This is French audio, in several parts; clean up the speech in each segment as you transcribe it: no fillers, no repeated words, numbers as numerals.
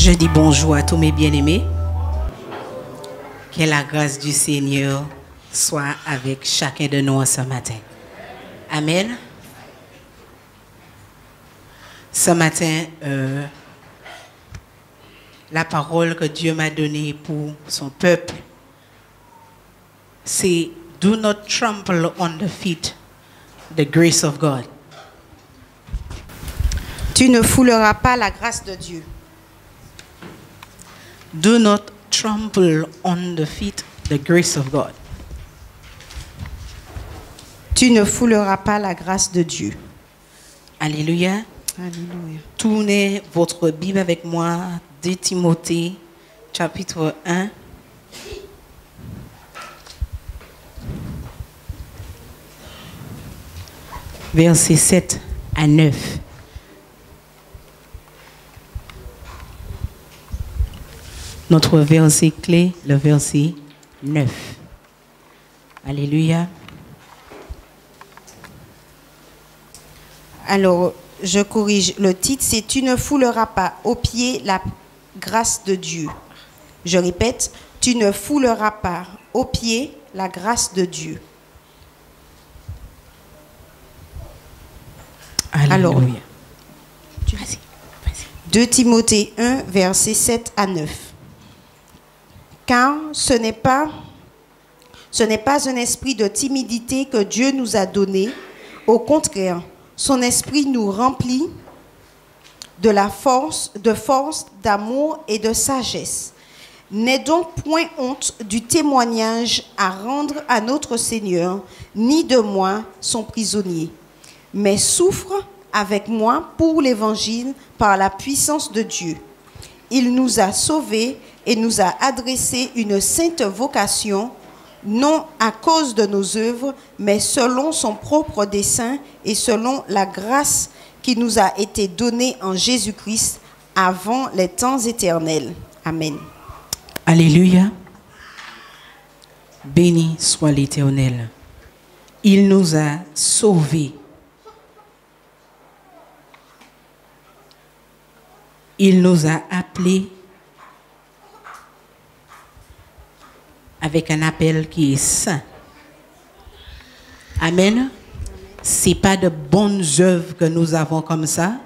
Je dis bonjour à tous mes bien-aimés. Que la grâce du Seigneur soit avec chacun de nous ce matin. Amen. Ce matin, la parole que Dieu m'a donnée pour son peuple, c'est « Do not trample on the feet, the grace of God ». Tu ne fouleras pas la grâce de Dieu. Do not trample on the feet, the grace of God. Tu ne fouleras pas la grâce de Dieu. Alléluia. Alléluia. Tournez votre Bible avec moi, 2 Timothée, chapitre 1. Versets 7 à 9. Notre verset clé, le verset 9. Alléluia. Alors, je corrige. Le titre, c'est « Tu ne fouleras pas aux pieds la grâce de Dieu ». Je répète, « Tu ne fouleras pas aux pieds la grâce de Dieu ». Alléluia. Alors, vas-y. 2 Timothée 1, versets 7 à 9. Car ce n'est pas un esprit de timidité que Dieu nous a donné. Au contraire, son esprit nous remplit de force, d'amour et de sagesse. N'aie donc point honte du témoignage à rendre à notre Seigneur, ni de moi, son prisonnier, mais souffre avec moi pour l'Évangile par la puissance de Dieu. Il nous a sauvés et nous a adressé une sainte vocation, non à cause de nos œuvres, mais selon son propre dessein et selon la grâce qui nous a été donnée en Jésus-Christ avant les temps éternels. Amen. Alléluia. Béni soit l'Éternel. Il nous a sauvés. Il nous a appelés avec un appel qui est saint. Amen. Ce n'est pas de bonnes œuvres que nous avons comme ça,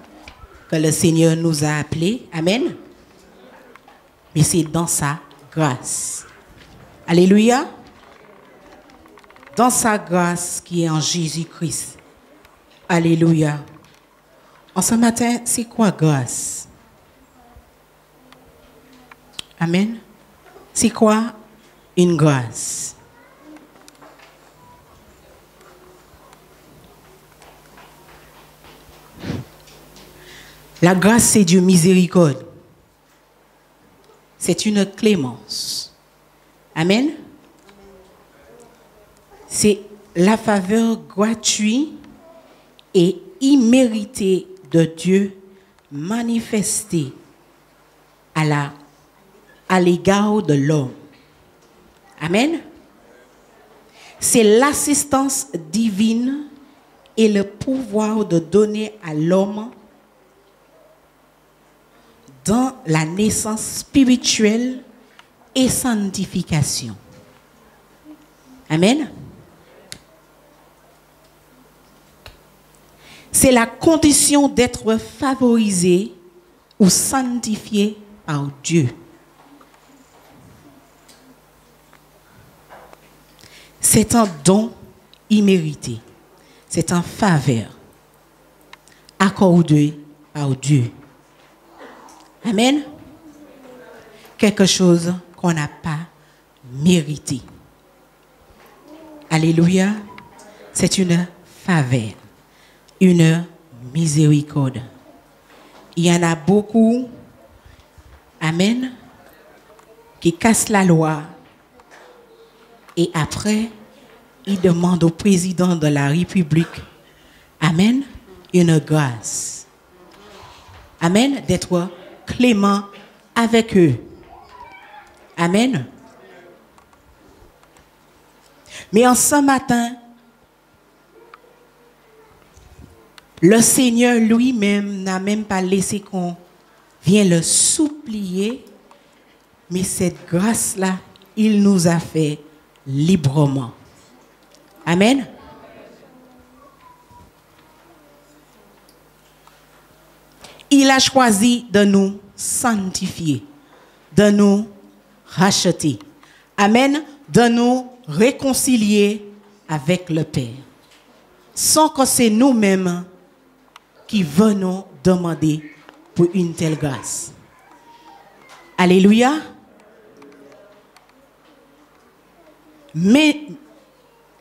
que le Seigneur nous a appelés. Amen. Mais c'est dans sa grâce. Alléluia. Dans sa grâce qui est en Jésus-Christ. Alléluia. En ce matin, c'est quoi grâce? Amen. C'est quoi une grâce? La grâce, c'est Dieu miséricorde. C'est une clémence. Amen. C'est la faveur gratuite et imméritée de Dieu manifestée à l'égard de l'homme. Amen. C'est l'assistance divine et le pouvoir de donner à l'homme dans la naissance spirituelle et sanctification. Amen. C'est la condition d'être favorisé ou sanctifié par Dieu. C'est un don immérité. C'est un faveur accordé par Dieu. Amen. Quelque chose qu'on n'a pas mérité. Alléluia. C'est une faveur, une miséricorde. Il y en a beaucoup, amen, qui cassent la loi. Et après, il demande au président de la République, amen, une grâce. Amen, d'être clément avec eux. Amen. Mais en ce matin, le Seigneur lui-même n'a même pas laissé qu'on vient le supplier, mais cette grâce-là, il nous a fait librement. Amen. Il a choisi de nous sanctifier, de nous racheter. Amen. De nous réconcilier avec le Père. Sans que c'est nous-mêmes qui venons demander pour une telle grâce. Alléluia. Mais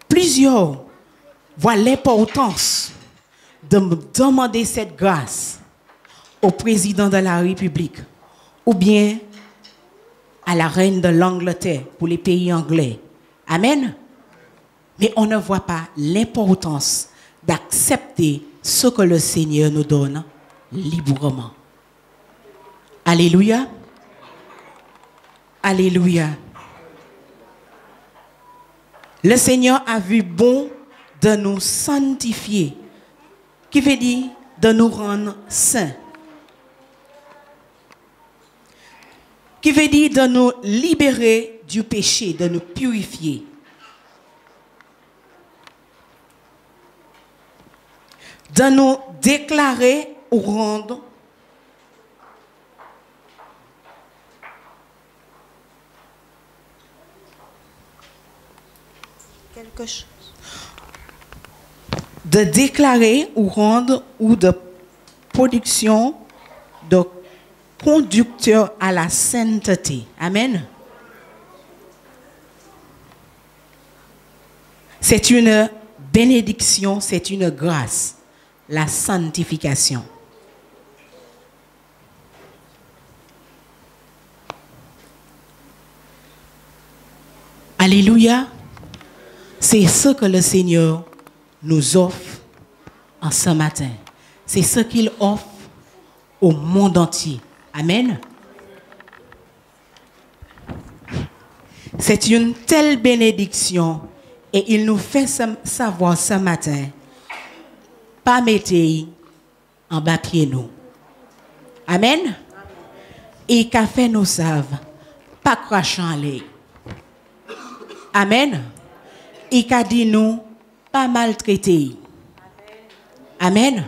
plusieurs voient l'importance de demander cette grâce au président de la République ou bien à la reine de l'Angleterre pour les pays anglais. Amen. Mais on ne voit pas l'importance d'accepter ce que le Seigneur nous donne librement. Alléluia. Alléluia. Le Seigneur a vu bon de nous sanctifier, qui veut dire de nous rendre saints, qui veut dire de nous libérer du péché, de nous purifier. De nous déclarer ou rendre quelque chose. De déclarer ou rendre ou de production de conducteur à la sainteté. Amen. C'est une bénédiction, c'est une grâce, la sanctification. Alléluia. C'est ce que le Seigneur nous offre en ce matin. C'est ce qu'il offre au monde entier. Amen. C'est une telle bénédiction et il nous fait savoir ce matin, pas mettre en bas pied nous. Amen. Et qu'a fait nous savent, pas cracher en l'air. Amen. Et qu'a dit nous, pas maltraiter. Amen.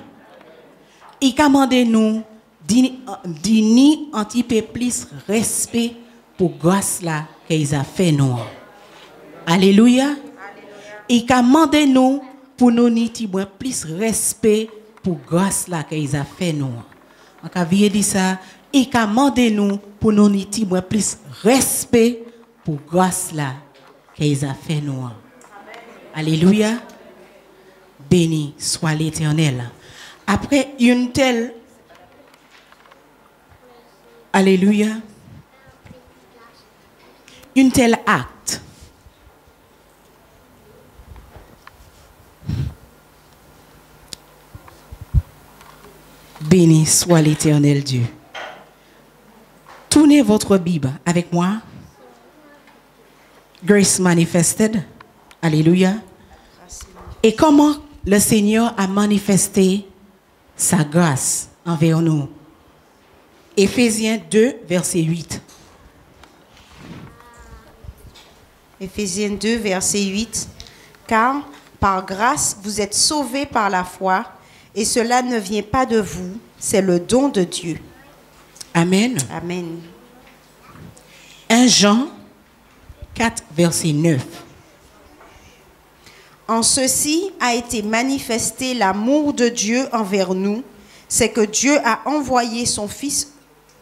Et qu'a demandé nous, ni un petit peu plus respect pour grâce là qu'ils a fait nous. Alléluia. Et qu'a demandé nous pour nous ni plus respect pour grâce là qu'ils a fait nous. On a dit ça. Et qu'a demandé nous pour nous ni plus respect pour grâce là qu'ils a fait nous. Alléluia. Béni soit l'Éternel. Après une telle... Alléluia. Une telle acte. Béni soit l'Éternel Dieu. Tournez votre Bible avec moi. Grace Manifested. Alléluia. Et comment le Seigneur a manifesté sa grâce envers nous. Éphésiens 2, verset 8. Éphésiens 2, verset 8. Car par grâce, vous êtes sauvés par la foi, et cela ne vient pas de vous, c'est le don de Dieu. Amen. Amen. 1 Jean 4, verset 9. En ceci a été manifesté l'amour de Dieu envers nous, c'est que Dieu a envoyé son Fils,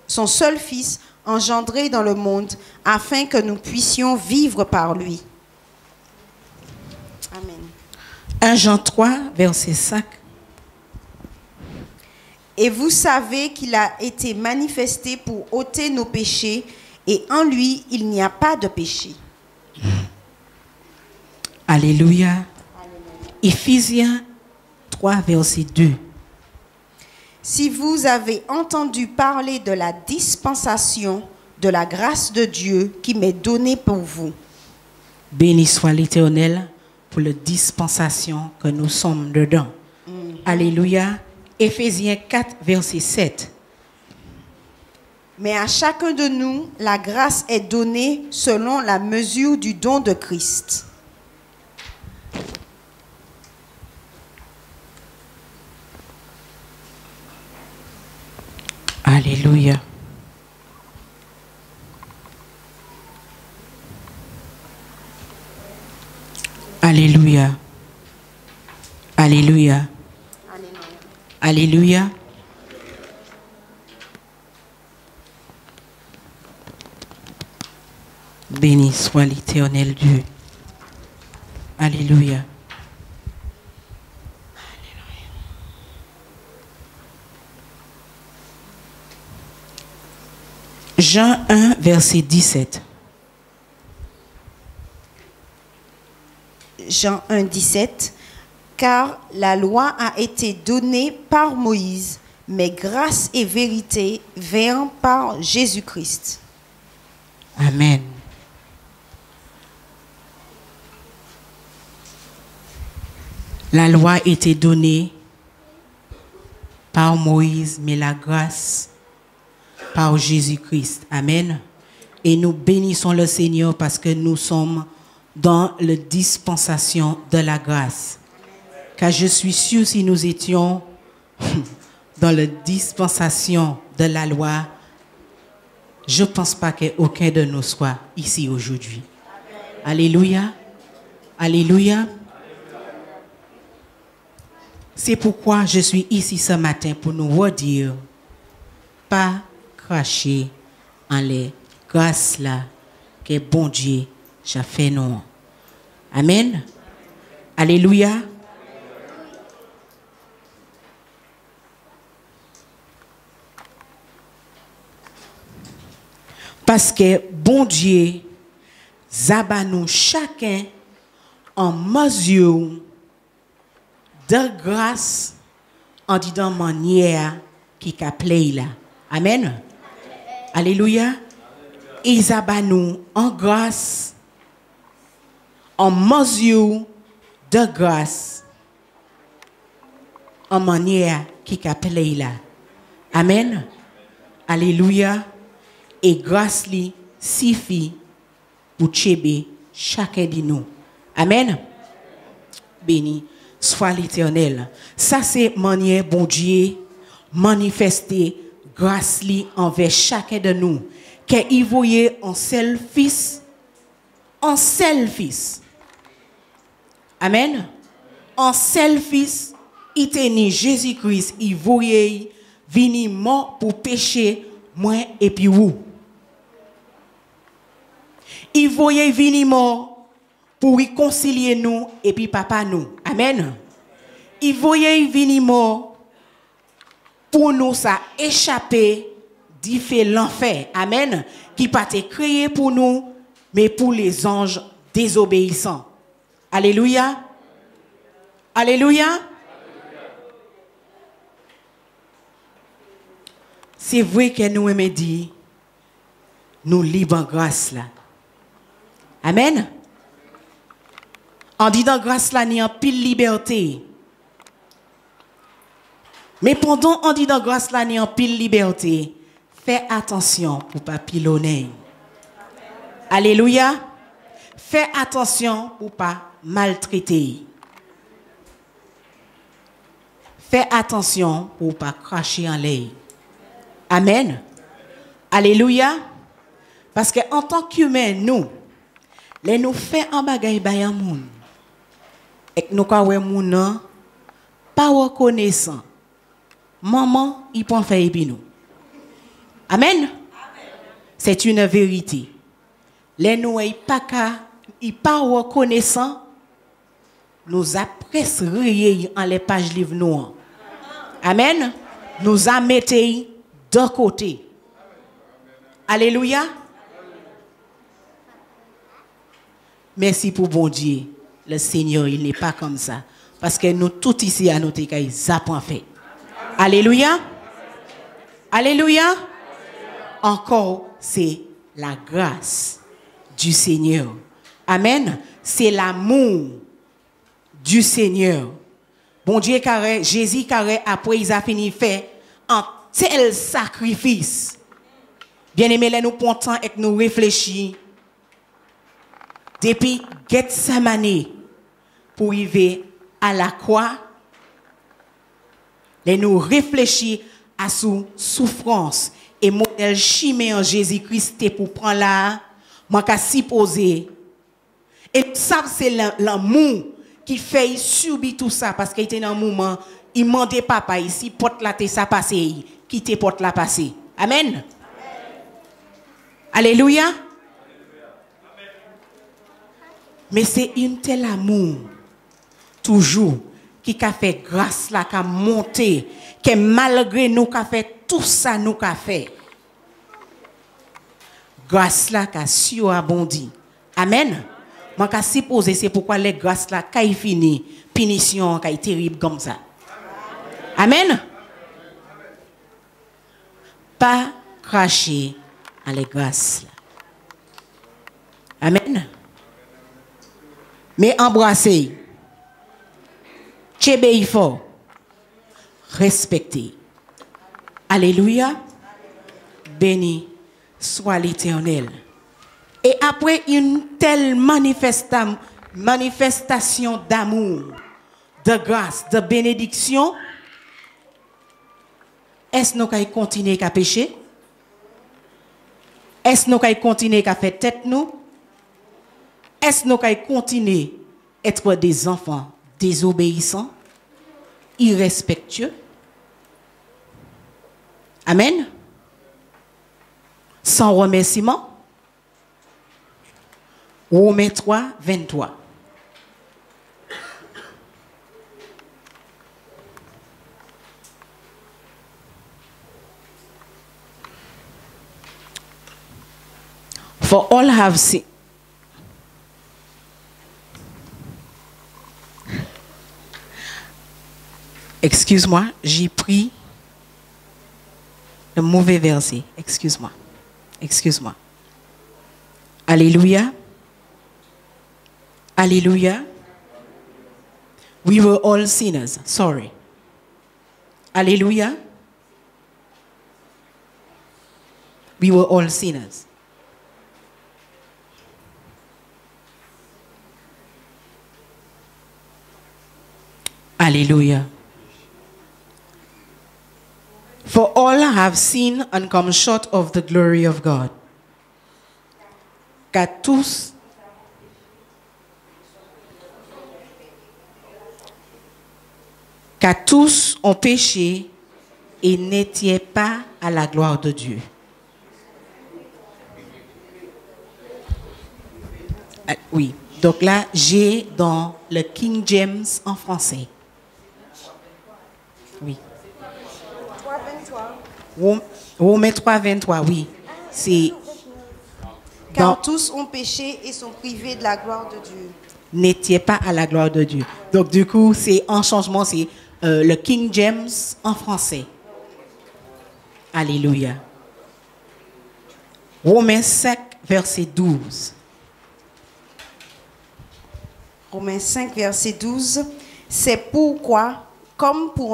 son seul Fils, engendré dans le monde, afin que nous puissions vivre par lui. Amen. 1 Jean 3, verset 5. Et vous savez qu'il a été manifesté pour ôter nos péchés, et en lui, il n'y a pas de péché. Alléluia. Éphésiens 3, verset 2. Si vous avez entendu parler de la dispensation de la grâce de Dieu qui m'est donnée pour vous. Béni soit l'Éternel pour la dispensation que nous sommes dedans. Alléluia. Éphésiens 4, verset 7. Mais à chacun de nous, la grâce est donnée selon la mesure du don de Christ. Alléluia. Alléluia. Alléluia. Alléluia. Béni soit l'Éternel Dieu. Alléluia. Jean 1, verset 17. Jean 1, 17. Car la loi a été donnée par Moïse, mais grâce et vérité vinrent par Jésus-Christ. Amen. La loi a été donnée par Moïse, mais la grâce par Jésus-Christ. Amen. Et nous bénissons le Seigneur parce que nous sommes dans la dispensation de la grâce. Car je suis sûr si nous étions dans la dispensation de la loi, je ne pense pas qu'aucun de nous soit ici aujourd'hui. Alléluia. Alléluia. C'est pourquoi je suis ici ce matin pour nous redire, pas cracher en les grâces là que bon Dieu a fait nous. Amen. Alléluia. Parce que bon Dieu zaba nous chacun en mesure de grâce en disant manière qui appelé là. Amen. Alléluia. Ils zaba nous en grâce en mesure de grâce en manière qui appelé là. Amen. Alléluia. Et grâce li suffit pour tchébé chacun de nous. Amen. Béni soit l'Éternel. Ça c'est manière bon Dieu manifester grâce li envers chacun de nous. Qu'il voyait en seul fils. En seul fils. Amen. En seul fils, il tenait Jésus-Christ, il voyait venir mort pour pécher moi et puis vous. Il voyait venir mort pour réconcilier nous et puis papa nous. Amen. Il voyait venir mort pour nous ça échapper du fait l'enfer. Amen. Qui pas été créé pour nous, mais pour les anges désobéissants. Alléluia. Alléluia. C'est vrai que nous aimons dire, nous libres en grâce là. Amen. En disant grâce là, nous avons pile liberté. Mais pendant on dit dans grâce là, nous avons pile liberté. Fais attention pour ne pas pilonner. Alléluia. Fais attention pour ne pas maltraiter. Fais attention pour ne pas cracher en l'air. Amen. Alléluia. Parce qu'en tant qu'humains, nous, les nous fait en bagaille bayan moun. Et nous quand moun pas reconnaissant. Maman, il peut faire épi nous. Amen. C'est une vérité. Les nous il pas reconnaissant. Nous apprécierions en les pages livres noirs. Amen. Nous a mettez de côté. Alléluia. Merci pour bon Dieu. Le Seigneur, il n'est pas comme ça. Parce que nous, tous ici, à notre cas, ils apprennent fait. Alléluia. Alléluia. Encore, c'est la grâce du Seigneur. Amen. C'est l'amour du Seigneur. Bon Dieu, carré, Jésus, carré, après, il a fini fait un tel sacrifice Bien aimé, là nous prenons temps et nous réfléchissons. Depuis Gethsemane pour arriver à la croix, là nous réfléchissons à sous souffrance et modèle chimé en Jésus-Christ pour prendre là, moi qu'à s'y poser. Et ça c'est l'amour qui fait subir tout ça parce qu'il était dans un moment, il demandait papa ici porte la te ça passer, quitter porte la passer. Amen. Alléluia. Mais c'est une telle amour, toujours, qui a fait grâce là, qui a monté, que malgré nous, qui a fait tout ça, nous, qui a fait. Grâce là, qui a surabondé. Amen. Moi, je suis supposé, c'est pourquoi les grâces là, qui a fini, punition, qui est terrible comme ça. Amen. Pas cracher à les grâces là. Amen. Mais embrasser, tchébeï fort, respecter. Alléluia. Béni soit l'Éternel. Et après une telle manifestation d'amour, de grâce, de bénédiction, est-ce que nous allons continuer à pécher? Est-ce que nous allons continuer à faire tête nous? Est-ce que nous allons continuer à être des enfants désobéissants, irrespectueux? Amen. Sans remerciement. Romains 3, 23. For all have seen. Excuse-moi, j'ai pris le mauvais verset. Excuse-moi. Excuse-moi. Alléluia. Alléluia. We were all sinners. Sorry. Alléluia. We were all sinners. Alléluia. For all have sinned and come short of the glory of God. Car tous ont péché et n'étaient pas à la gloire de Dieu. Oui, donc là, j'ai dans le King James en français. Oui. Romains 3, 23, oui. C'est. Car tous ont péché et sont privés de la gloire de Dieu. N'étiez pas à la gloire de Dieu. Donc, du coup, c'est un changement, c'est le King James en français. Alléluia. Romains 5, verset 12. Romains 5, verset 12. C'est pourquoi, comme par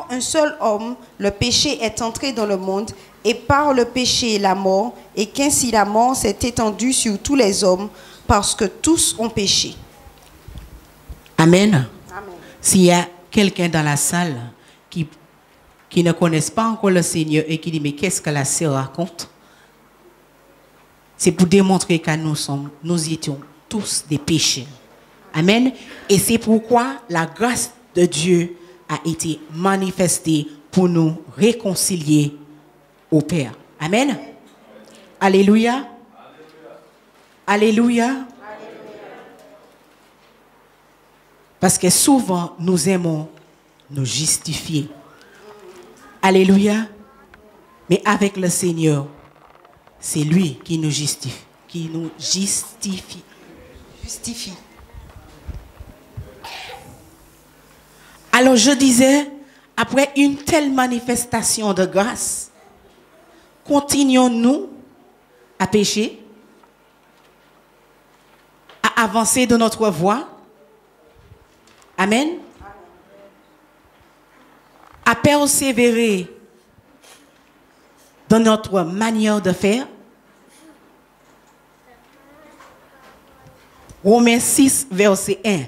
un seul homme, le péché est entré dans le monde, et par le péché la mort, et qu'ainsi la mort s'est étendue sur tous les hommes, parce que tous ont péché. Amen. Amen. S'il y a quelqu'un dans la salle qui ne connaisse pas encore le Seigneur et qui dit mais qu'est-ce que la sœur raconte, c'est pour démontrer que nous étions tous des pécheurs. Amen. Et c'est pourquoi la grâce de Dieu a été manifestée pour nous réconcilier au Père. Amen. Alléluia. Alléluia. Parce que souvent, nous aimons nous justifier. Alléluia. Mais avec le Seigneur, c'est lui qui nous justifie. Qui nous justifie. Justifie. Alors je disais, après une telle manifestation de grâce, continuons-nous à pécher, à avancer de notre voie. Amen. À persévérer dans notre manière de faire. Romains 6, verset 1.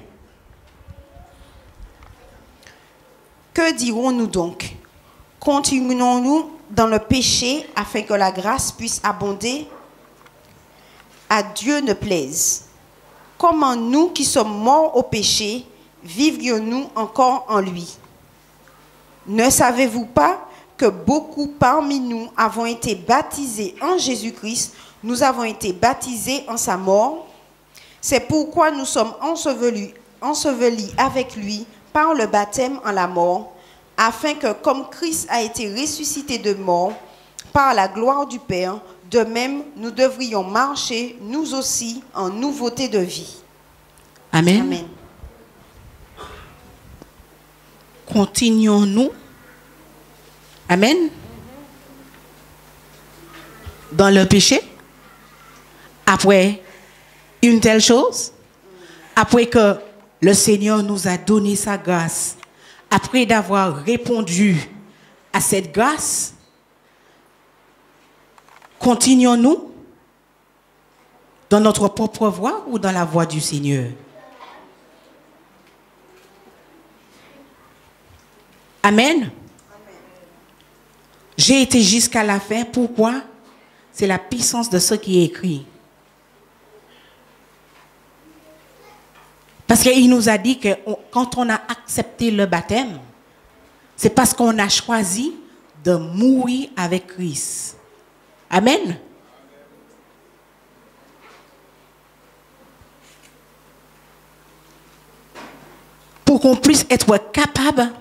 Que dirons-nous donc? Continuons-nous dans le péché afin que la grâce puisse abonder? À Dieu ne plaise. Comment nous qui sommes morts au péché, vivrions-nous encore en lui? Ne savez-vous pas que beaucoup parmi nous avons été baptisés en Jésus-Christ, nous avons été baptisés en sa mort? C'est pourquoi nous sommes ensevelis avec lui par le baptême en la mort, afin que, comme Christ a été ressuscité de mort par la gloire du Père, de même nous devrions marcher, nous aussi, en nouveauté de vie. Amen. Amen. Continuons-nous. Amen. Dans le péché. Après une telle chose. Après que le Seigneur nous a donné sa grâce. Après d'avoir répondu à cette grâce. Continuons-nous dans notre propre voie ou dans la voie du Seigneur? Amen. J'ai été jusqu'à la fin. Pourquoi? C'est la puissance de ce qui est écrit. Parce qu'il nous a dit que quand on a accepté le baptême, c'est parce qu'on a choisi de mourir avec Christ. Amen. Pour qu'on puisse être capable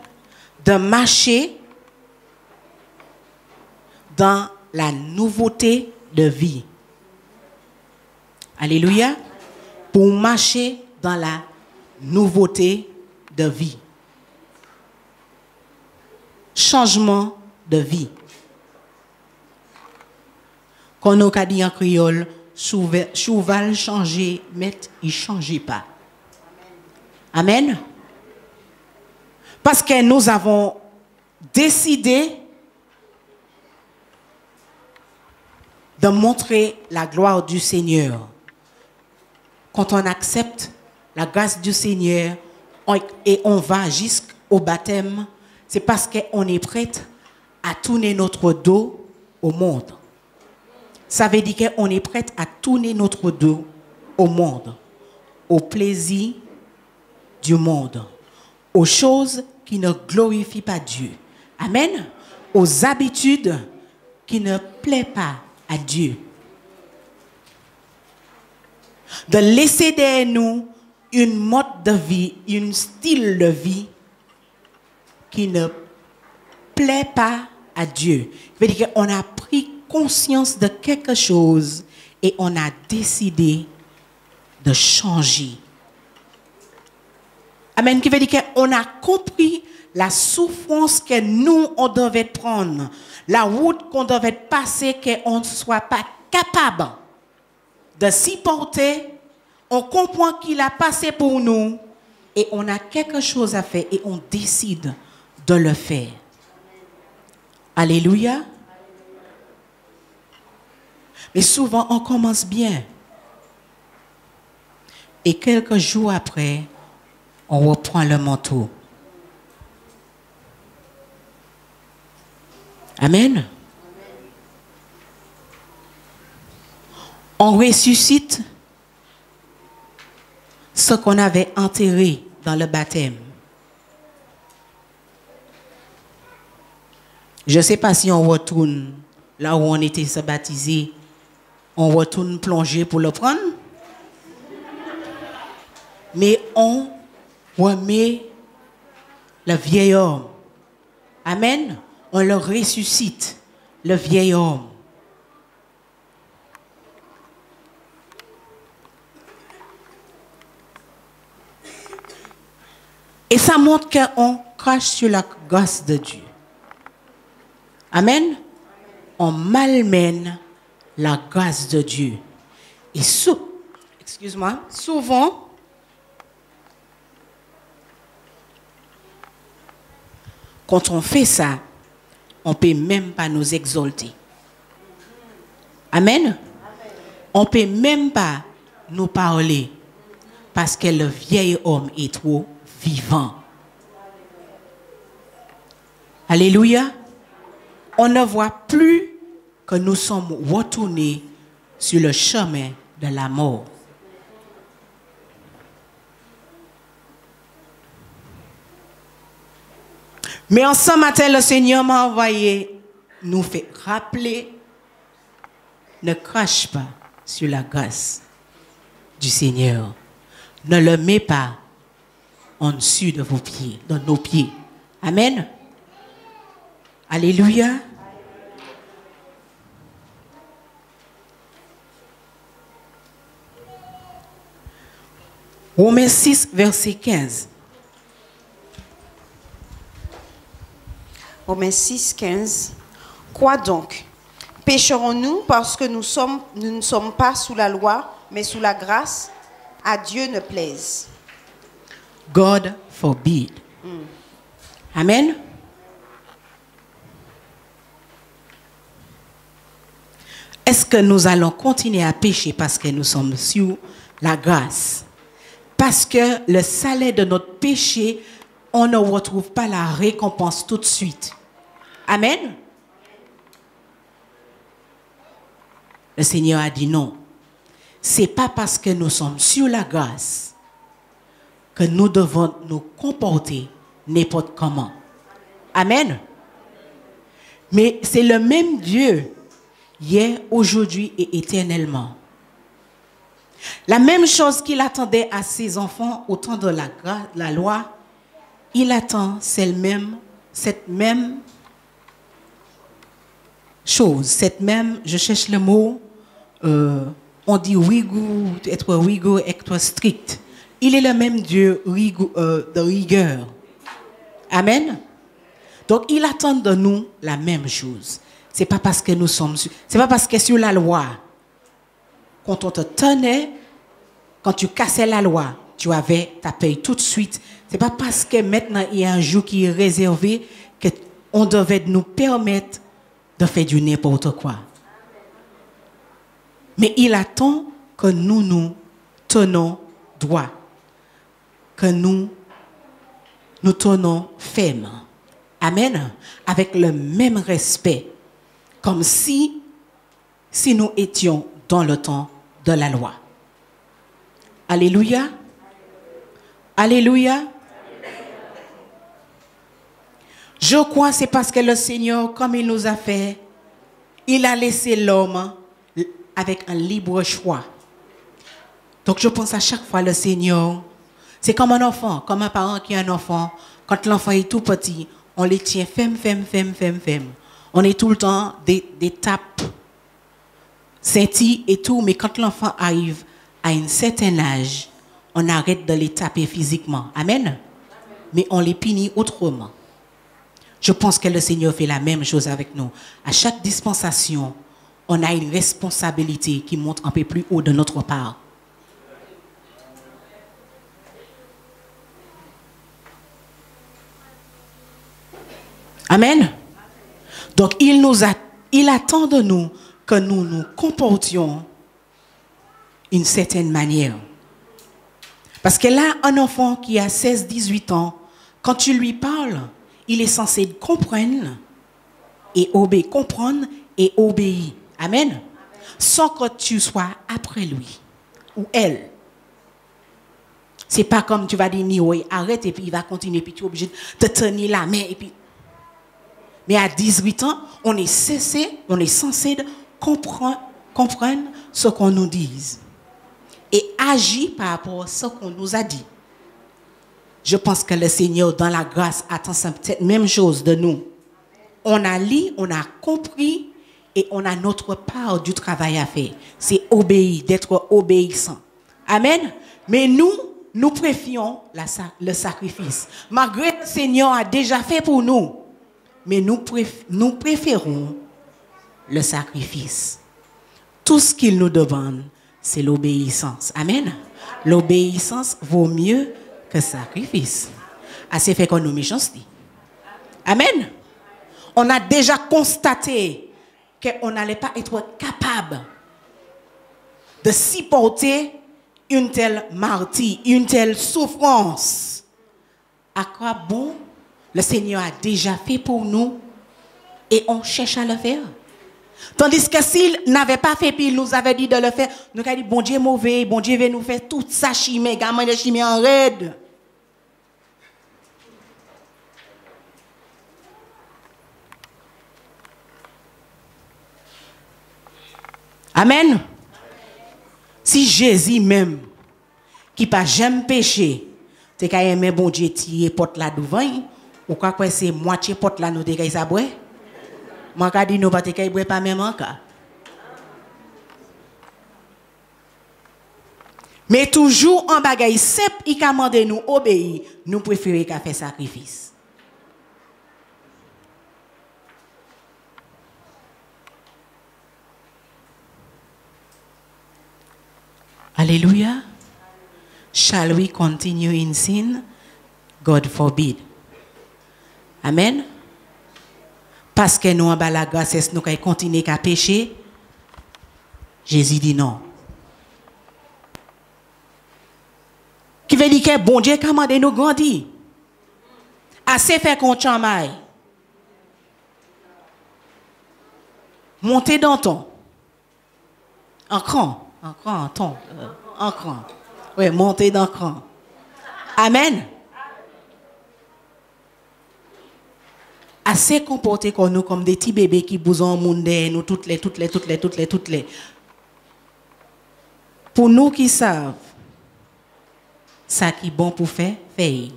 de marcher dans la nouveauté de vie. Alléluia. Pour marcher dans la nouveauté de vie. Changement de vie. Quand on a dit en créole, cheval changer, mais il ne change pas. Amen. Parce que nous avons décidé de montrer la gloire du Seigneur. Quand on accepte la grâce du Seigneur et on va jusqu'au baptême, c'est parce qu'on est prêt à tourner notre dos au monde. Ça veut dire qu'on est prêt à tourner notre dos au monde, au plaisir du monde, aux choses qui ne glorifient pas Dieu. Amen. Aux habitudes qui ne plaisent pas à Dieu. De laisser derrière nous une mode de vie, un style de vie qui ne plaît pas à Dieu. Ça veut dire qu'on a pris conscience de quelque chose et on a décidé de changer. Amen. Qui veut dire qu'on a compris la souffrance que nous, on devait prendre, la route qu'on devait passer, qu'on ne soit pas capable de s'y porter. On comprend qu'il a passé pour nous et on a quelque chose à faire et on décide de le faire. Alléluia. Mais souvent, on commence bien. Et quelques jours après, on reprend le manteau. Amen. On ressuscite ce qu'on avait enterré dans le baptême. Je ne sais pas si on retourne là où on était se baptiser, on retourne plonger pour le prendre, mais on remet le vieil homme. Amen. On le ressuscite, le vieil homme. Et ça montre qu'on crache sur la grâce de Dieu. Amen. On malmène la grâce de Dieu. Et souvent, quand on fait ça, on ne peut même pas nous exalter. Amen. On ne peut même pas nous parler parce que le vieil homme est trop vivant. Alléluia. On ne voit plus que nous sommes retournés sur le chemin de la mort. Mais en ce matin, le Seigneur m'a envoyé nous fait rappeler, ne crache pas sur la grâce du Seigneur. Ne le mets pas en dessus de vos pieds, de nos pieds. Amen. Alléluia. Romains 6, verset 15. Romains 6, 15. Quoi donc? Pécherons-nous parce que nous ne sommes pas sous la loi, mais sous la grâce? À Dieu ne plaise. God forbid. Amen. Est-ce que nous allons continuer à pécher parce que nous sommes sous la grâce? Parce que le salaire de notre péché, on ne retrouve pas la récompense tout de suite. Amen. Le Seigneur a dit non. Ce n'est pas parce que nous sommes sur la grâce que nous devons nous comporter n'importe comment. Amen. Mais c'est le même Dieu, hier, aujourd'hui et éternellement. La même chose qu'il attendait à ses enfants au temps de la loi, il attend cette même chose, je cherche le mot, on dit rigueur, être strict. Il est le même Dieu de rigueur. Amen. Donc il attend de nous la même chose. C'est pas parce que c'est pas parce que sur la loi, quand on te tenait, quand tu cassais la loi, tu avais ta paye tout de suite. C'est pas parce que maintenant il y a un jour qui est réservé qu'on devait nous permettre de faire du n'importe quoi. Mais il attend que nous nous tenons droit, que nous nous tenons fermes. Amen. Avec le même respect, comme si nous étions dans le temps de la loi. Alléluia. Alléluia. Je crois que c'est parce que le Seigneur, comme il nous a fait, il a laissé l'homme avec un libre choix. Donc je pense à chaque fois le Seigneur, c'est comme un enfant, comme un parent qui a un enfant. Quand l'enfant est tout petit, on les tient ferme. On est tout le temps des tapes, scintilles et tout, mais quand l'enfant arrive à un certain âge, on arrête de les taper physiquement. Amen. Mais on les punit autrement. Je pense que le Seigneur fait la même chose avec nous. À chaque dispensation, on a une responsabilité qui monte un peu plus haut de notre part. Amen. Donc, il attend de nous que nous nous comportions d'une certaine manière. Parce que là, un enfant qui a 16-18 ans, quand tu lui parles, il est censé comprendre et obéir. Amen. Sans que tu sois après lui ou elle. C'est pas comme tu vas dire, oui, arrête, et puis il va continuer, puis tu es obligé de te tenir la main, et puis... Mais à 18 ans, on est censé comprendre ce qu'on nous dit et agir par rapport à ce qu'on nous a dit. Je pense que le Seigneur, dans la grâce, attend cette même chose de nous. On a lu, on a compris et on a notre part du travail à faire. C'est obéir, d'être obéissant. Amen. Mais nous préférons le sacrifice. Malgré que le Seigneur a déjà fait pour nous. Mais nous préférons le sacrifice. Tout ce qu'il nous demande, c'est l'obéissance. Amen. L'obéissance vaut mieux que le sacrifice. Assez fait qu'on nous méchanceté. Amen. On a déjà constaté qu'on n'allait pas être capable de supporter une telle martyre, une telle souffrance. À quoi bon le Seigneur a déjà fait pour nous et on cherche à le faire? Tandis que s'il n'avait pas fait, puis il nous avait dit de le faire, nous avons dit, bon Dieu est mauvais, bon Dieu veut nous faire toute sa chimie, gamin de chimie en raide. Amen. Si Jésus même, qui n'a jamais péché, tu as aimé bon Dieu tirer porte là devant, ou quoi que c'est moitié porte là nous te ça boire? Moi ka dit nous pas te kay boire pas même encore. Mais toujours en bagaille simple, il a demandé nous obéir, nous préférons qu'à faire sacrifice. Alléluia. Shall we continue in sin? God forbid. Amen. Parce que nous en bas la grâce, nous continuer à pécher. Jésus dit non. Qui veut dire que bon Dieu commande nous grandir. Assez fait qu'on chamaille. Montez dans ton. En cran. En cran. Oui, montez dans le cran. Amen. Assez comportés comme nous, comme des petits bébés qui bousent en monde, nous toutes les. Pour nous qui savent, ça qui est bon pour faire, faites.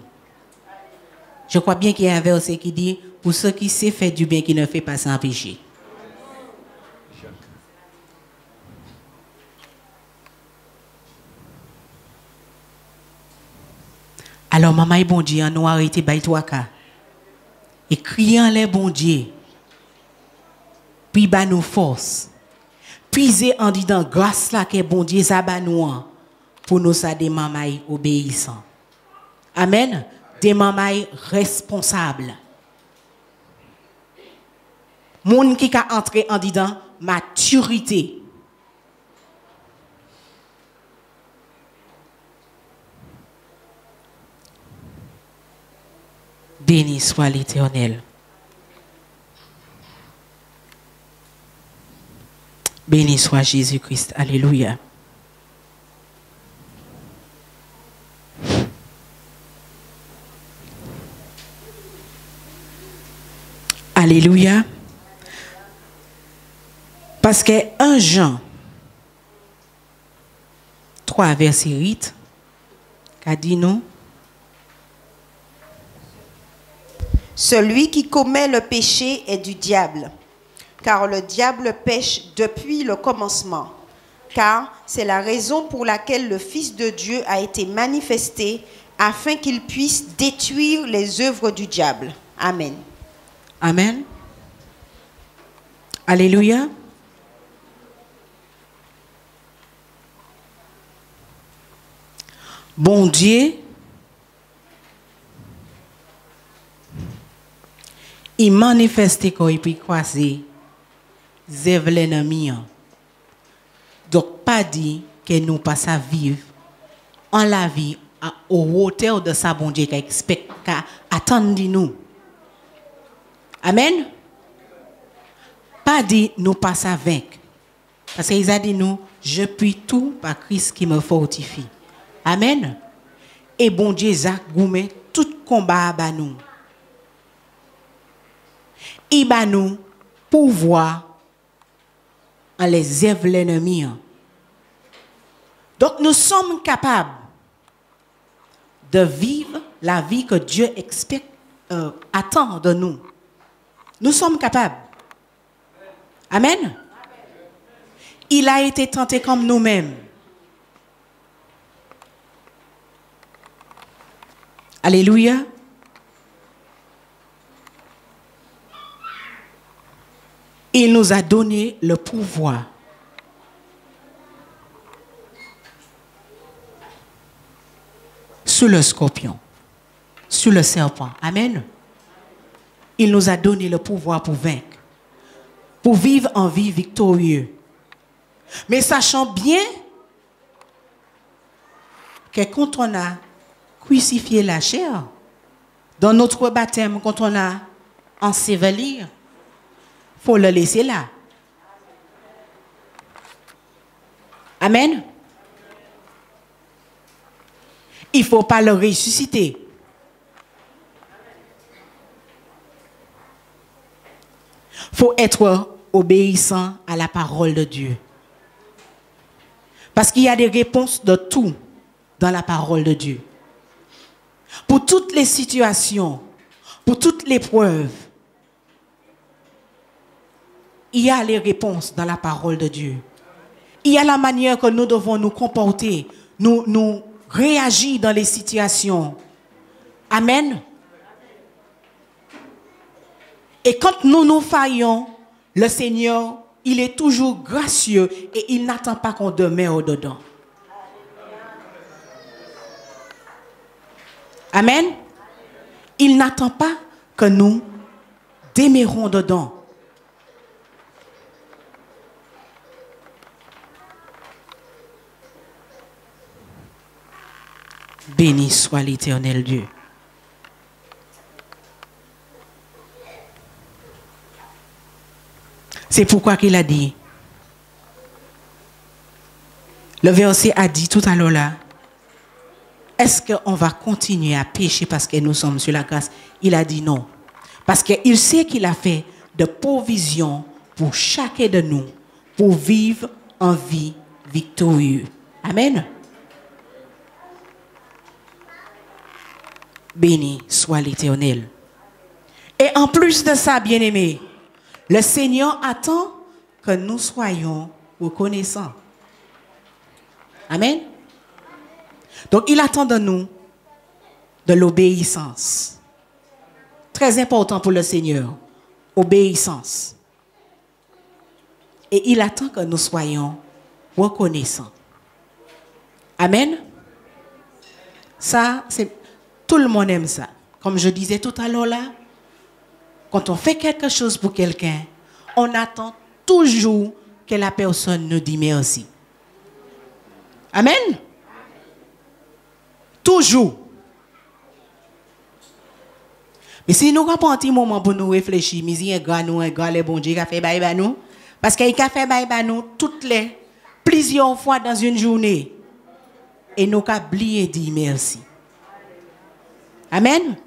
Je crois bien qu'il y a un verset qui dit, pour ceux qui savent faire du bien, qui ne fait pas sans péché. Alors, maman et bon Dieu, nous arrêté by toi ka. Et criant les bon Dieu. Puis ba nous force. Puiser en disant grâce là que bon Dieu ça ba nous pour nous ça des maman obéissants. Amen. Des maman responsables. Moun qui ka entré en disant maturité. Béni soit l'Éternel. Béni soit Jésus-Christ. Alléluia. Alléluia. Parce que 1 Jean 3, verset 8, qu'a dit nous? Celui qui commet le péché est du diable, car le diable pêche depuis le commencement. Car c'est la raison pour laquelle le Fils de Dieu a été manifesté, afin qu'il puisse détruire les œuvres du diable. Amen. Amen. Alléluia. Bon Dieu, il manifeste quand il peut croiser l'ennemi. Donc pas dit que nous pas à vivre en la vie à hauteur de sa bon Dieu qui expecte qu'à attendre de nous. Amen. Pas dit nous pas à vaincre. Parce qu'il a dit nous, je puis tout par Christ qui me fortifie. Amen. Et bon Dieu a goumé tout combat à nous. Il va nous pouvoir en les œuvres l'ennemi. Donc nous sommes capables de vivre la vie que Dieu expecte, attend de nous. Nous sommes capables. Amen. Il a été tenté comme nous-mêmes. Alléluia. Il nous a donné le pouvoir sur le scorpion, sur le serpent. Amen. Il nous a donné le pouvoir pour vaincre. pour vivre en vie victorieuse. Mais sachant bien que quand on a crucifié la chair, dans notre baptême, quand on a enseveli, il faut le laisser là. Amen. Il ne faut pas le ressusciter. Il faut être obéissant à la parole de Dieu. Parce qu'il y a des réponses de tout dans la parole de Dieu. Pour toutes les situations, pour toutes les preuves, il y a les réponses dans la parole de Dieu. Il y a la manière que nous devons nous comporter, nous réagir dans les situations. Amen. Et quand nous faillons, le Seigneur, il est toujours gracieux et il n'attend pas qu'on demeure au-dedans. Amen. Il n'attend pas que nous demeurons dedans. Béni soit l'Éternel Dieu. C'est pourquoi qu'il a dit, le verset a dit tout à l'heure là, est-ce qu'on va continuer à pécher parce que nous sommes sur la grâce? Il a dit non. Parce qu'il sait qu'il a fait de provisions pour chacun de nous, pour vivre en vie victorieuse. Amen. Béni soit l'Éternel. Et en plus de ça, bien-aimés, le Seigneur attend que nous soyons reconnaissants. Amen. Donc, il attend de nous de l'obéissance. Très important pour le Seigneur. Obéissance. Et il attend que nous soyons reconnaissants. Amen. Ça, c'est... Tout le monde aime ça. Comme je disais tout à l'heure là, quand on fait quelque chose pour quelqu'un, on attend toujours que la personne nous dise merci. Amen. Toujours. Mais si nous avons un petit moment pour nous réfléchir, mais il y a un grand le bon Dieu qui a fait bail nous, parce qu'il a fait bail nous plusieurs fois dans une journée, et nous avons oublié de dire merci. Amen.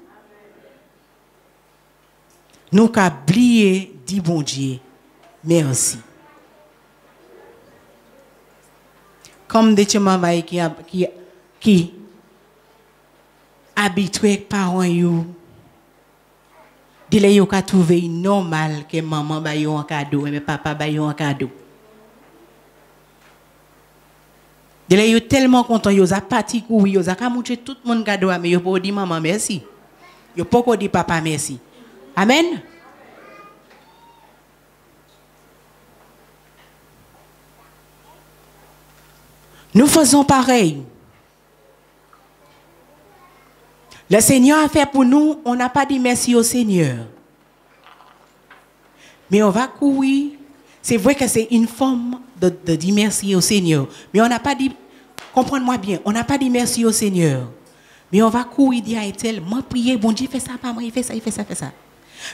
Nous avons oublié de dire bon Dieu merci. Comme des mamans qui habitués parents yo, dile yo ka trouver normal que maman ba yo un cadeau mais papa ba yo un cadeau. Dile yo tellement content yo za parti courir yo za ka montrer tout le monde cadeau mais yo pas dire maman merci. Yo pas dire papa merci. Amen. Nous faisons pareil. Le Seigneur a fait pour nous, on n'a pas dit merci au Seigneur. Mais on va courir. C'est vrai que c'est une forme de dire merci au Seigneur. Mais on n'a pas dit, comprenez-moi bien, on n'a pas dit merci au Seigneur. Mais on va courir, dire à tel, moi prier, bon Dieu, fais ça, pas moi, il fait ça, il fait ça, il fait ça.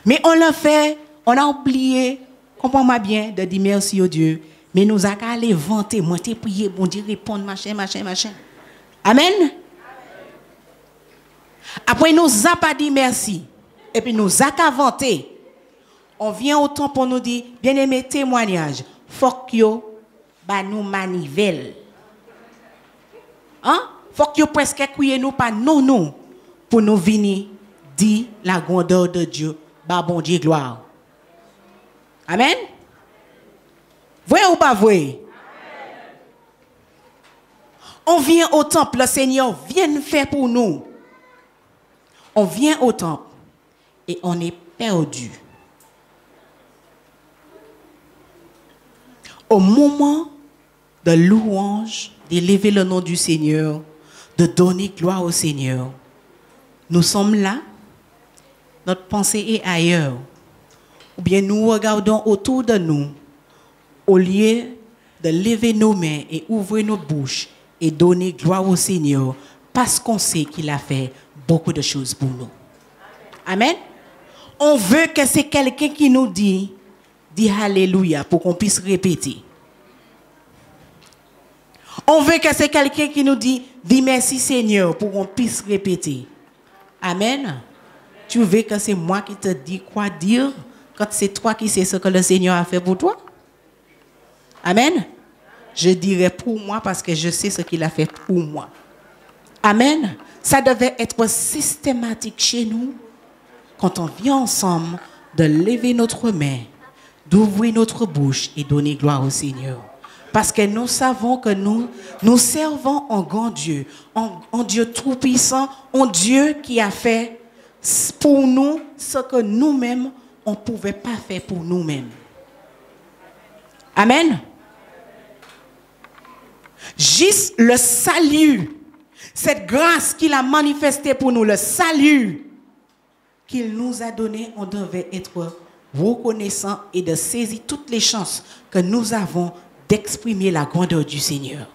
Mais on l'a fait, on a oublié, comprends-moi bien, de dire merci au Dieu. Mais nous avons allé vanter, moi t'ai prié, bon Dieu, répondre, machin. Amen. Après, nous n'avons pas dit merci. Et puis, nous avons vanté. On vient au temps pour nous dire, bien-aimé, témoignage. Faut que nous manivelle. Hein? Faut que presque crier nous pas non, pour nous venir dire la grandeur de Dieu. Bah, bon Dieu, gloire. Amen. Vrai ou pas vrai? On vient au temple, le Seigneur vient faire pour nous. On vient au temple et on est perdu. Au moment de louange, d'élever le nom du Seigneur, de donner gloire au Seigneur, nous sommes là, notre pensée est ailleurs. ou bien nous regardons autour de nous, au lieu de lever nos mains et ouvrir nos bouches et donner gloire au Seigneur, parce qu'on sait qu'il a fait beaucoup de choses pour nous. Amen. On veut que c'est quelqu'un qui nous dit Alléluia pour qu'on puisse répéter. On veut que c'est quelqu'un qui nous dit merci Seigneur pour qu'on puisse répéter. Amen. Tu veux que c'est moi qui te dis quoi dire quand c'est toi qui sais ce que le Seigneur a fait pour toi? Amen. Je dirais pour moi parce que je sais ce qu'il a fait pour moi. Amen. Ça devait être systématique chez nous quand on vient ensemble de lever notre main, d'ouvrir notre bouche et donner gloire au Seigneur. Parce que nous savons que nous servons un grand Dieu, un Dieu tout-puissant, un Dieu qui a fait pour nous ce que nous-mêmes, on ne pouvait pas faire pour nous-mêmes. Amen. Juste le salut, cette grâce qu'il a manifestée pour nous, le salut qu'il nous a donné, on devait être reconnaissant et de saisir toutes les chances que nous avons d'exprimer la grandeur du Seigneur.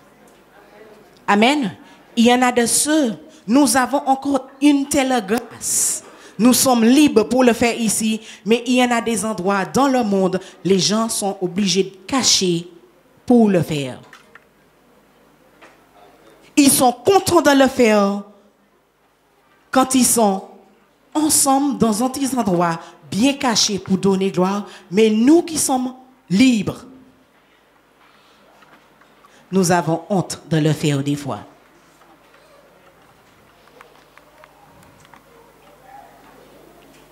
Amen. Il y en a de ceux, nous avons encore une telle grâce. Nous sommes libres pour le faire ici, mais il y en a des endroits dans le monde, les gens sont obligés de cacher pour le faire. Ils sont contents de le faire quand ils sont ensemble dans un petit endroit bien caché pour donner gloire, mais nous qui sommes libres, nous avons honte de le faire des fois.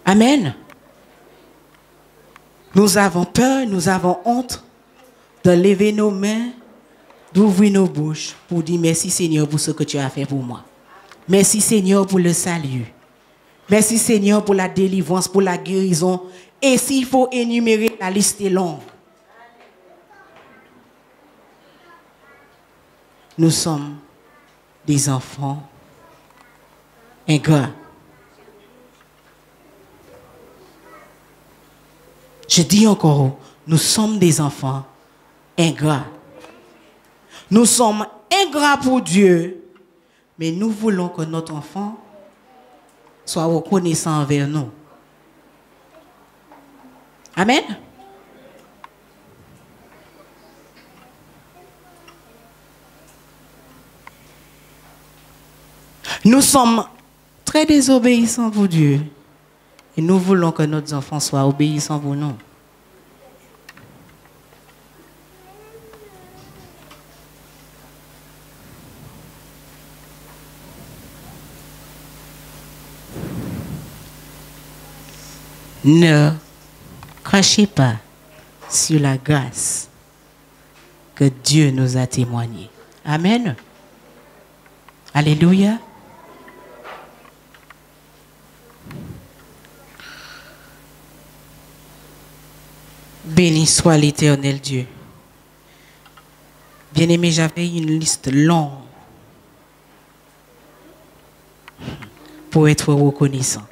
Amen. Nous avons peur, nous avons honte de lever nos mains, d'ouvrir nos bouches pour dire merci Seigneur pour ce que tu as fait pour moi. Merci Seigneur pour le salut. Merci Seigneur pour la délivrance, pour la guérison. Et s'il faut énumérer, la liste est longue. Nous sommes des enfants ingrats. Je dis encore, nous sommes des enfants ingrats. Nous sommes ingrats pour Dieu, mais nous voulons que notre enfant soit reconnaissant envers nous. Amen. Nous sommes très désobéissants pour Dieu et nous voulons que nos enfants soient obéissants pour nous. Ne crachez pas sur la grâce que Dieu nous a témoignée. Amen. Alléluia. Béni soit l'Éternel Dieu. Bien-aimé, j'avais une liste longue pour être reconnaissant.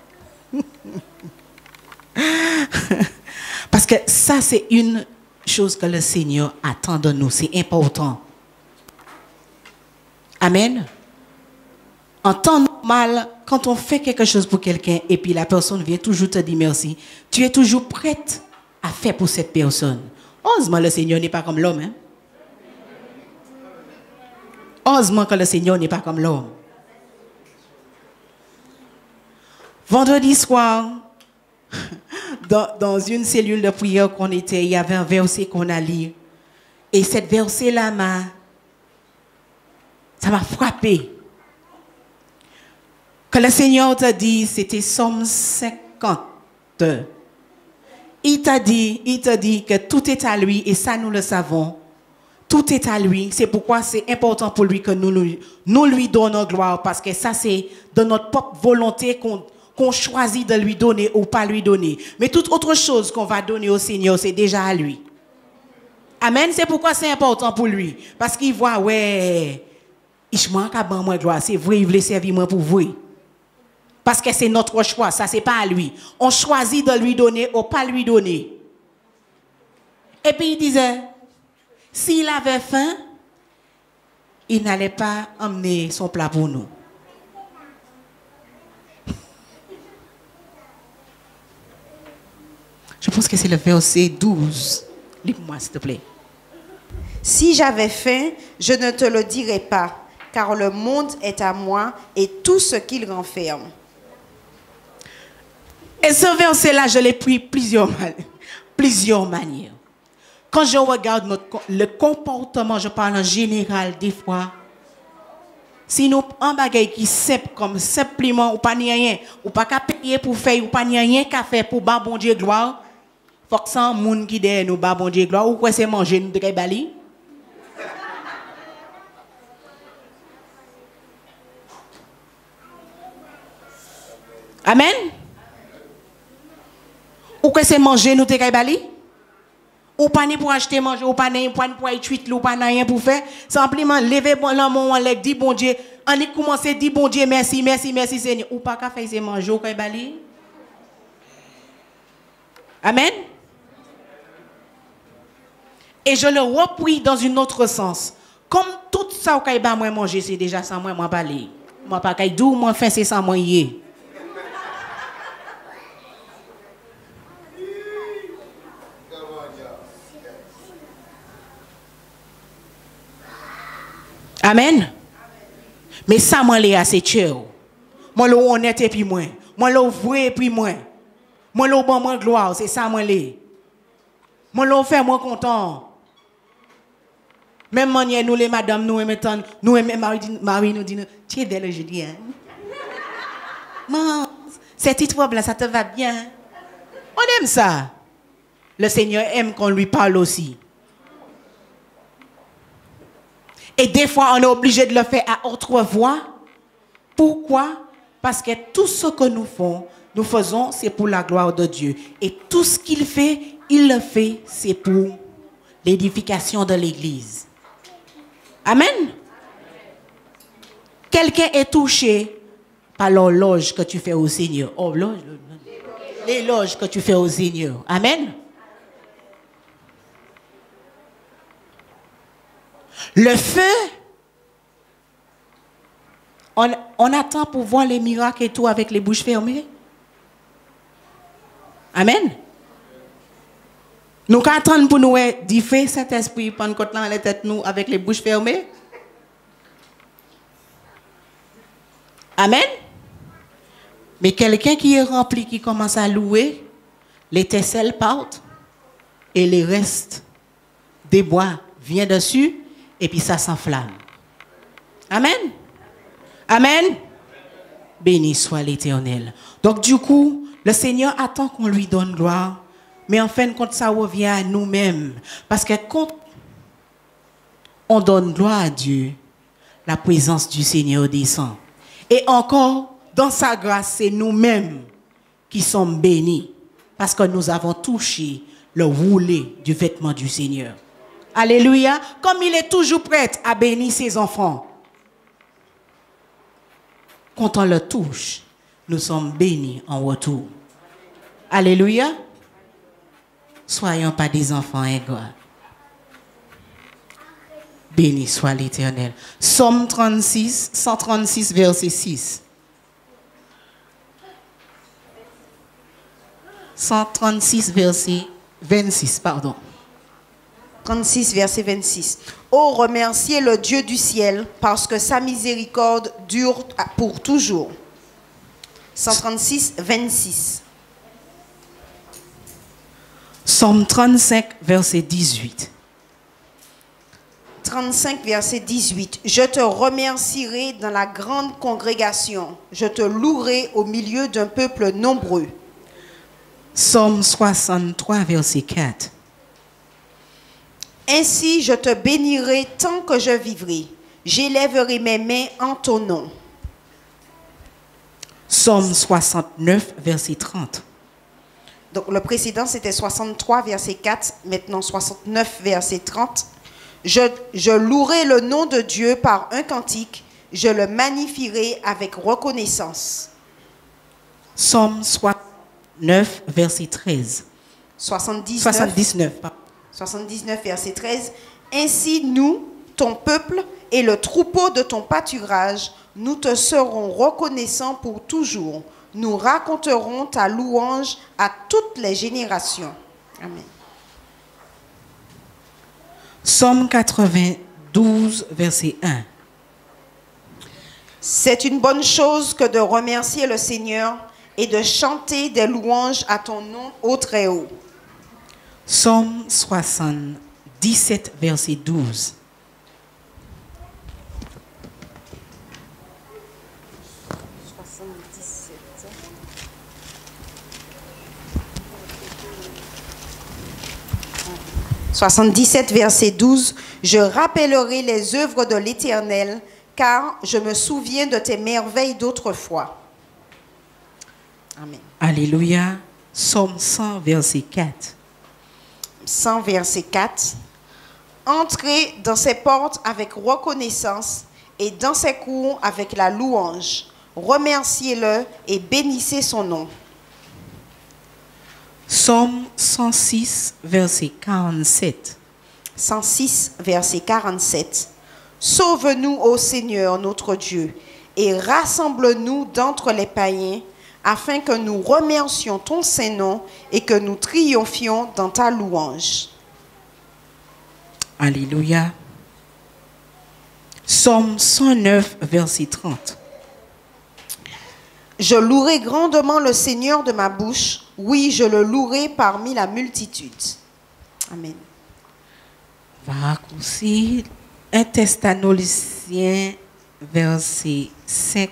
Parce que ça, c'est une chose que le Seigneur attend de nous. C'est important. Amen. En temps normal, quand on fait quelque chose pour quelqu'un et puis la personne vient toujours te dire merci, tu es toujours prête à faire pour cette personne. Heureusement, le Seigneur n'est pas comme l'homme. Hein? Heureusement que le Seigneur n'est pas comme l'homme. Vendredi soir, dans une cellule de prière qu'on était, il y avait un verset qu'on a lu. Et cet verset-là ça m'a frappé. Que le Seigneur t'a dit, c'était Somme 50. Il t'a dit que tout est à lui, et ça nous le savons. Tout est à lui. C'est pourquoi c'est important pour lui que nous lui donnons gloire, parce que ça c'est de notre propre volonté qu'on choisit de lui donner ou pas lui donner. Mais toute autre chose qu'on va donner au Seigneur, c'est déjà à lui. Amen. C'est pourquoi c'est important pour lui. Parce qu'il voit, ouais, il manque à moi gloire. C'est vrai, il voulait servir moi pour vous. Parce que c'est notre choix, ça c'est pas à lui. On choisit de lui donner ou pas lui donner. Et puis il disait, s'il avait faim, il n'allait pas emmener son plat pour nous. Je pense que c'est le verset 12. Lis-moi, s'il te plaît. Si j'avais faim, je ne te le dirais pas, car le monde est à moi et tout ce qu'il renferme. Et ce verset-là, je l'ai pris plusieurs manières. Quand je regarde le comportement, je parle en général des fois, si nous en bagaille qui simple comme simplement ou pas ni rien, ou pas qu'à payer pour faire, ou pas ni rien qu'à faire pour ba bon Dieu gloire, faut que ça monde qui derrière nous ba bon Dieu gloire, ou quoi c'est manger nous de bali. Amen. Ou que c'est manger nous te bali? Ou pas ni pour acheter manger, ou pas ni pour tuer, ou pas rien pour faire. Simplement lever bon l'amour, on dit bon Dieu, on y commence à dire bon Dieu merci, merci, merci Seigneur. Ou pas qu'à faire c'est manger ou qu'à bali. Amen. Et je le repris dans un autre sens. Comme tout ça qu'à ba moi manger c'est déjà sans moi bali. Moi pas qu'à dou moi fin c'est sans moi yé. Amen. Mais ça, moi, les assez cher. Moi, le honnête et puis moi. Moi, le vrai et puis moi. Moi, le bon, moi, gloire. C'est ça, moi, les. Moi, le fait, moi, content. Même manière, nous, les madames, nous, mettons, nous, Marie, nous dit, tu es belle aujourd'hui, hein? Non, cette petite robe-là, ça te va bien. On aime ça. Le Seigneur aime qu'on lui parle aussi. Et des fois, on est obligé de le faire à autre voix. Pourquoi? Parce que tout ce que nous faisons, c'est pour la gloire de Dieu. Et tout ce qu'il fait, il le fait, c'est pour l'édification de l'Église. Amen. Quelqu'un est touché par l'horloge que tu fais au Seigneur. L'éloge que tu fais au Seigneur. Amen. Le feu, on attend pour voir les miracles et tout avec les bouches fermées. Amen. Nous attendons pour nous dire feu Saint-Esprit pendant que dans la tête nous avec les bouches fermées. Amen. Mais quelqu'un qui est rempli, qui commence à louer, l'étincelle part et les restes des bois viennent dessus. Et puis ça s'enflamme. Amen. Amen. Béni soit l'Éternel. Donc du coup, le Seigneur attend qu'on lui donne gloire. Mais en fin de compte, ça revient à nous-mêmes. Parce que quand on donne gloire à Dieu, la présence du Seigneur descend. Et encore, dans sa grâce, c'est nous-mêmes qui sommes bénis. Parce que nous avons touché le roulet du vêtement du Seigneur. Alléluia. Comme il est toujours prêt à bénir ses enfants. Quand on le touche, nous sommes bénis en retour. Alléluia. Soyons pas des enfants ingrats. Béni soit l'Éternel. Psaume 136, verset 6. 136, verset 26, pardon. 36, verset 26. Oh, remerciez le Dieu du ciel, parce que sa miséricorde dure pour toujours. 136, 26. Psaume 35, verset 18. 35, verset 18. Je te remercierai dans la grande congrégation. Je te louerai au milieu d'un peuple nombreux. Psaume 63, verset 4. Ainsi je te bénirai tant que je vivrai. J'élèverai mes mains en ton nom. Psaume 69, verset 30. Donc le précédent c'était 63, verset 4. Maintenant 69, verset 30. Je louerai le nom de Dieu par un cantique. Je le magnifierai avec reconnaissance. Somme 69, verset 13. 79, pardon. 79, verset 13. Ainsi, nous, ton peuple et le troupeau de ton pâturage, nous te serons reconnaissants pour toujours. Nous raconterons ta louange à toutes les générations. Amen. Somme 92, verset 1. C'est une bonne chose que de remercier le Seigneur et de chanter des louanges à ton nom, ô Très-Haut. Somme 77, verset 12. « 77, verset 12. Je rappellerai les œuvres de l'Éternel, car je me souviens de tes merveilles d'autrefois. » Amen. Alléluia. Somme 100, verset 4. 100, verset 4. Entrez dans ses portes avec reconnaissance et dans ses cours avec la louange. Remerciez-le et bénissez son nom. Somme 106, verset 47. 106, verset 47. Sauve-nous, ô Seigneur, notre Dieu, et rassemble-nous d'entre les païens, afin que nous remercions ton Saint-Nom et que nous triomphions dans ta louange. Alléluia. Somme 109, verset 30. Je louerai grandement le Seigneur de ma bouche. Oui, je le louerai parmi la multitude. Amen. Va raccourcir 1 Thessaloniciens, verset 5.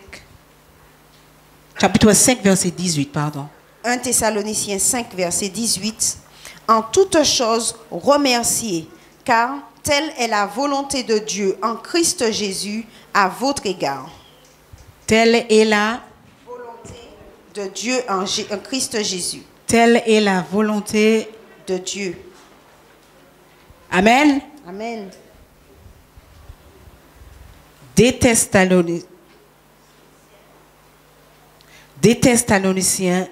Chapitre 5, verset 18, pardon. 1 Thessaloniciens 5, verset 18. En toutes choses, remerciez, car telle est la volonté de Dieu en Christ Jésus à votre égard. Telle est la Volonté de Dieu en Christ Jésus. Telle est la volonté de Dieu. Amen. Amen. Des Thessaloniciens,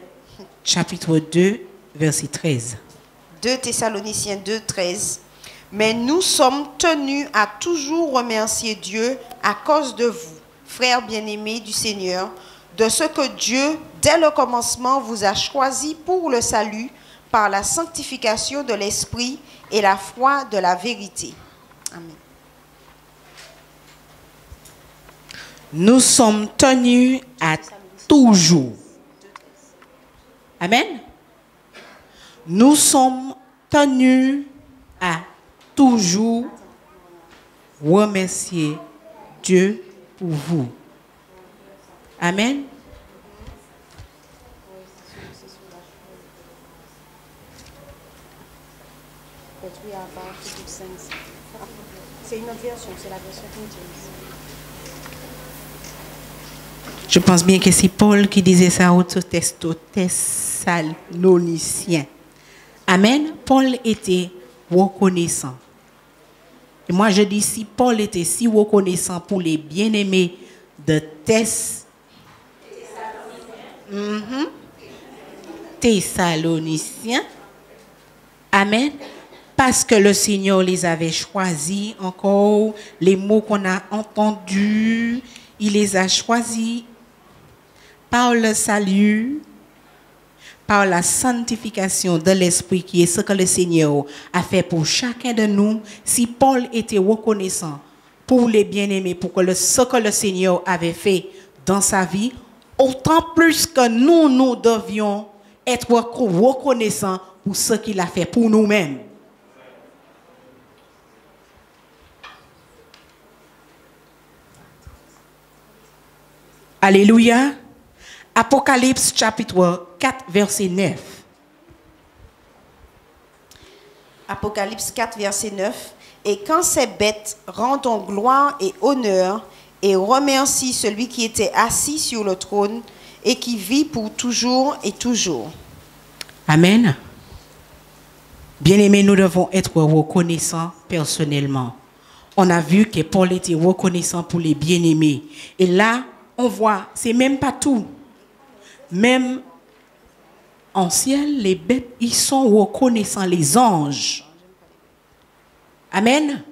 chapitre 2, verset 13. 2 Thessaloniciens 2, 13. Mais nous sommes tenus à toujours remercier Dieu à cause de vous, frères bien-aimés du Seigneur, de ce que Dieu, dès le commencement, vous a choisi pour le salut par la sanctification de l'Esprit et la foi de la vérité. Amen. Nous sommes tenus à toujours. Amen. Nous sommes tenus à toujours remercier Dieu pour vous. Amen. C'est une autre version, c'est la version King James. Je pense bien que c'est Paul qui disait ça aux Thessaloniciens. Amen. Paul était reconnaissant. Et moi, je dis, si Paul était si reconnaissant pour les bien-aimés de Thessaloniciens, amen, parce que le Seigneur les avait choisis, encore les mots qu'on a entendus, il les a choisis par le salut, par la sanctification de l'Esprit, qui est ce que le Seigneur a fait pour chacun de nous. Si Paul était reconnaissant pour les bien-aimés, pour que ce que le Seigneur avait fait dans sa vie, autant plus que nous devions être reconnaissants pour ce qu'il a fait pour nous-mêmes. Alléluia. Apocalypse chapitre 4, verset 9. Apocalypse 4, verset 9. Et quand ces bêtes rendent gloire et honneur et remercient celui qui était assis sur le trône et qui vit pour toujours et toujours. Amen. Bien-aimés, nous devons être reconnaissants personnellement. On a vu que Paul était reconnaissant pour les bien-aimés. Et là, on voit, c'est même pas tout. même en ciel, les bêtes, ils sont reconnaissants, les anges. Amen.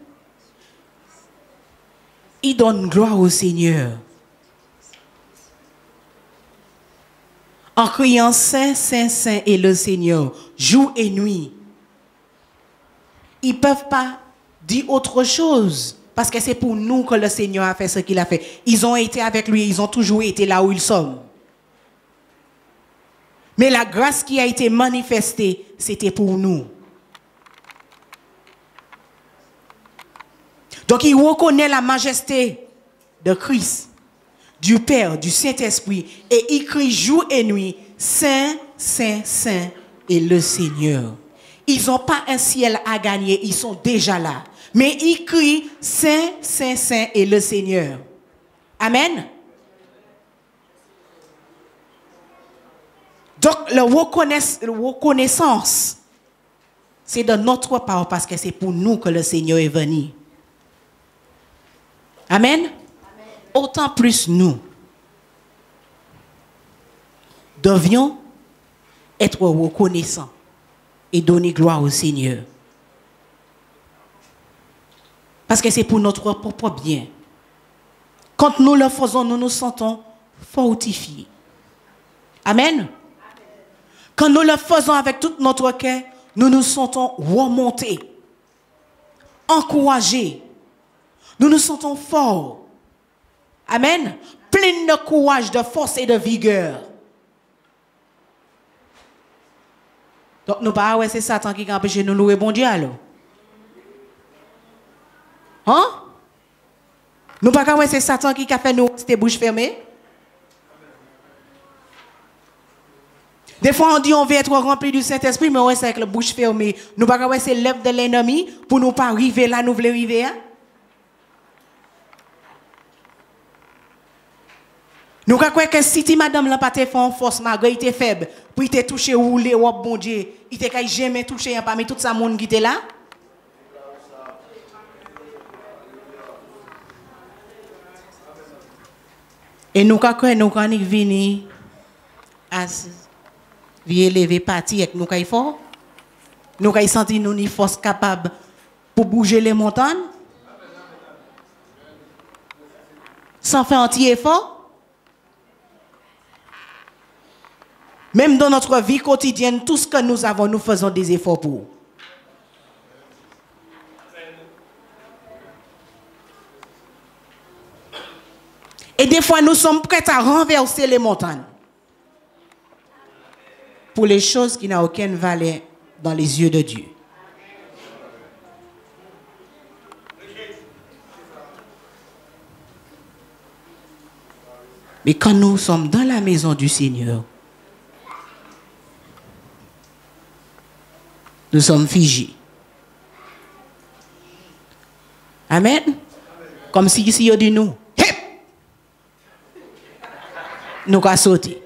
Ils donnent gloire au Seigneur. En criant Saint, Saint, Saint est le Seigneur, jour et nuit. Ils ne peuvent pas dire autre chose, parce que c'est pour nous que le Seigneur a fait ce qu'il a fait. Ils ont été avec lui, ils ont toujours été là où ils sont. Mais la grâce qui a été manifestée, c'était pour nous. Donc il reconnaît la majesté de Christ, du Père, du Saint-Esprit, et il crie jour et nuit, Saint, Saint, Saint est le Seigneur. Ils n'ont pas un ciel à gagner, ils sont déjà là. Mais ils crient, Saint, Saint, Saint est le Seigneur. Amen. Donc la reconnaissance, c'est de notre part parce que c'est pour nous que le Seigneur est venu. Amen. Amen. Autant plus nous devions être reconnaissants et donner gloire au Seigneur. Parce que c'est pour notre propre bien. Quand nous le faisons, nous nous sentons fortifiés. Amen. Quand nous le faisons avec tout notre cœur, nous nous sentons remontés, encouragés. Nous nous sentons forts. Amen. Pleins de courage, de force et de vigueur. Donc, nous pas ouais, c'est Satan qui a empêché de nous louer bon Dieu alors. Hein? Nous pas ouais, c'est Satan qui a fait nous rester bouche fermée. Des fois, on dit on veut être rempli du Saint-Esprit, mais on reste avec la bouche fermée. Nous pas ouais, c'est l'œuvre de l'ennemi pour nous pas arriver là, nous voulons arriver. Hein? Nous croyons que si madame n'a pas fait en force, malgré il était faible, puis il était touché ou les ou bon Dieu, il était jamais touché parmi tout ça monde qui était là. Et nous croyons nous quand il vient à vieux lever parti avec nous fort. Nous croyons sentir nous ni force capable pour bouger les montagnes. Sans faire un petit effort. Même dans notre vie quotidienne, tout ce que nous avons, nous faisons des efforts pour. Et des fois, nous sommes prêts à renverser les montagnes pour les choses qui n'ont aucune valeur dans les yeux de Dieu. Mais quand nous sommes dans la maison du Seigneur, nous sommes figés. Amen. Comme si ici, il dit nous. Hip! Nous allons sauter.